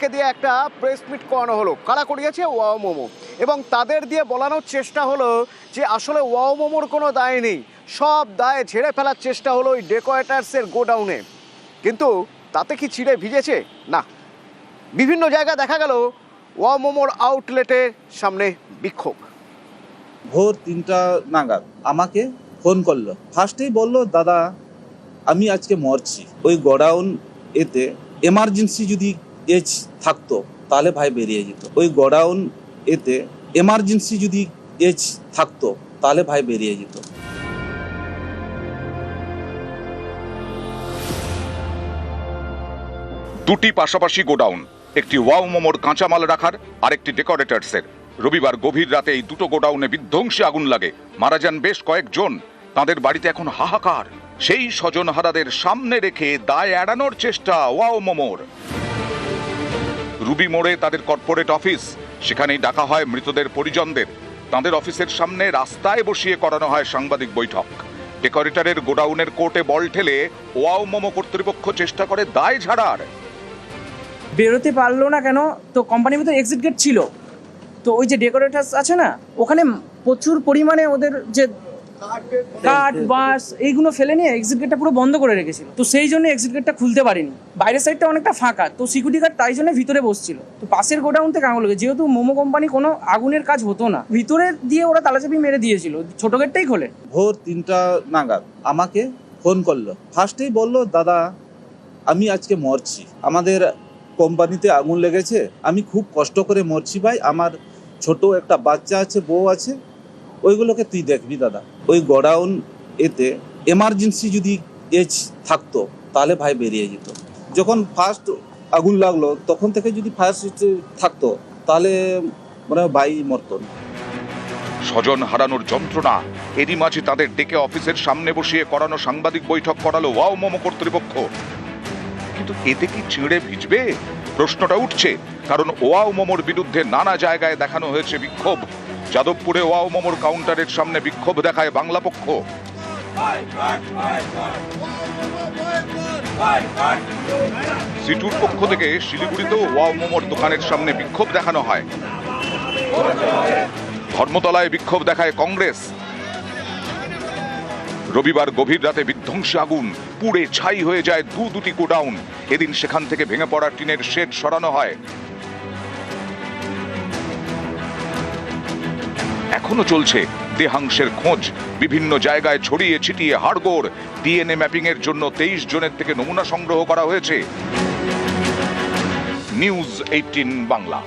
দিয়ে একটা press meet করানো হলো, কারা করিয়েছে? ওয়াও মোমো। এবং তাদের দিয়ে বলানোর চেষ্টা হলো যে আসলে ওয়াও মোমোর কোনো দায় নেই, সব দায় ঝেড়ে ফেলার চেষ্টা হলো ওই ডেকোরেটার্সের গোডাউনে। কিন্তু তাতে কি চিড়ে ভিজেছে? না। বিভিন্ন জায়গায় দেখা গেল ওয়াও মোমোর আউটলেটের সামনে বিক্ষোভ। ভোর 3টা নাগাদ আমাকে ফোন করলো। ফার্স্টেই বললো, দাদা আমি আজকে মরছি। ওই গোডাউন এতে এমার্জেন্সি যদি এজ থাকতো তাহলে ভাই বেরিয়ে যেত। ওই গোডাউন এতে এমার্জেন্সি যদি এজ থাকতো তাহলে ভাই বেরিয়ে যেত। দুটি পাশাপাশি গোডাউন, একটি ওয়াও মোমোর কাঁচামাল রাখার, আরেকটি ডেকোরেটার্সের। রবিবার গভীর রাতে এই দুটো গোডাউনে বিধ্বংসী আগুন লাগে, মারা যান বেশ কয়েকজন। তাদের বাড়িতে এখন হাহাকার। সেই স্বজনহারাদের সামনে রেখে দায় এড়ানোর চেষ্টা ওয়াও মোমোর। রুবি মোড়ে তাদের কর্পোরেট অফিস, সেখানেই ডাকা হয় মৃতদের পরিজনদের। তাদের অফিসের সামনে রাস্তায় বসিয়ে করানো হয় সাংবাদিক বৈঠক। ডেকোরেটরের গোডাউনের কোর্টে বল ঠেলে ওয়াও মোমো কর্তৃপক্ষ চেষ্টা করে দায় ঝাড়ার। বেরোতে পারলো না কেন? তো কোম্পানির ভিতরে এক্সিট গেট ছিল, তো ওই যে ডেকোরেটার্স আছে না, ওখানে প্রচুর পরিমাণে ওদের যে কাঠ বাঁশ এইগুলো ফেলে নিয়ে এক্সিট গেটটা পুরো বন্ধ করে রেখেছিল। তো সেই জন্য এক্সিট গেটটা খুলতে পারিনি। বাইরের সাইডটা অনেকটা ফাঁকা, তো সিকিউরিটি গার্ড তাই জন্য ভিতরে বসছিল। তো পাশের গোডাউন থেকে আগুন লেগে, যেহেতু মোমো কোম্পানি কোনো আগুনের কাজ হতো না, ভিতরে দিয়ে ওরা তালাচাবি মেরে দিয়েছিল, ছোট গেটটাই খোলে। ভোর 3টা নাগাদ আমাকে ফোন করলো। ফার্স্টেই বললো, দাদা আমি আজকে মরছি, আমাদের কোম্পানিতে আগুন লেগেছে, আমি খুব কষ্ট করে মরছি ভাই, আমার ছোট একটা বাচ্চা আছে, বউ আছে, ওইগুলোকে তুই দেখবি দাদা। ওই গোডাউন এতে এমার্জেন্সি যদি এজ থাকতো তাহলে ভাই বেরিয়ে যেত। যখন ফার্স্ট আগুন লাগলো তখন থেকে যদি ফায়ার সিস্টেম থাকতো তাহলে মানে ভাই মরতো না। স্বজন হারানোর যন্ত্রণা, এরই মাঝে তাদের ডেকে অফিসের সামনে বসিয়ে করানো সাংবাদিক বৈঠক করালো ওয়াও মোমো কর্তৃপক্ষ। কিন্তু এতে কি চিড়ে ভিজবে? প্রশ্নটা উঠছে, কারণ ওয়াও মোমোর বিরুদ্ধে নানা জায়গায় দেখানো হয়েছে বিক্ষোভ। যাদবপুরে ওয়াও মোমোর কাউন্টারের সামনে বিক্ষোভ দেখায় বাংলা পক্ষ। সিটুর পক্ষ থেকে শিলিগুড়িতেও ওয়াও মোমোর দোকানের সামনে বিক্ষোভ দেখানো হয়। ধর্মতলায় বিক্ষোভ দেখায় কংগ্রেস। রবিবার গভীর রাতে বিধ্বংসী আগুন, পুড়ে ছাই হয়ে যায় দুটি গোডাউন। এদিন সেখান থেকে ভেঙে পড়া টিনের শেড সরানো হয়। এখনো চলছে দেহাংশের খোঁজ, বিভিন্ন জায়গায় ছড়িয়ে ছিটিয়ে হাড়গোড়। ডিএনএ ম্যাপিং এর জন্য 23 জনের থেকে নমুনা সংগ্রহ করা হয়েছে। নিউজ 18 বাংলা।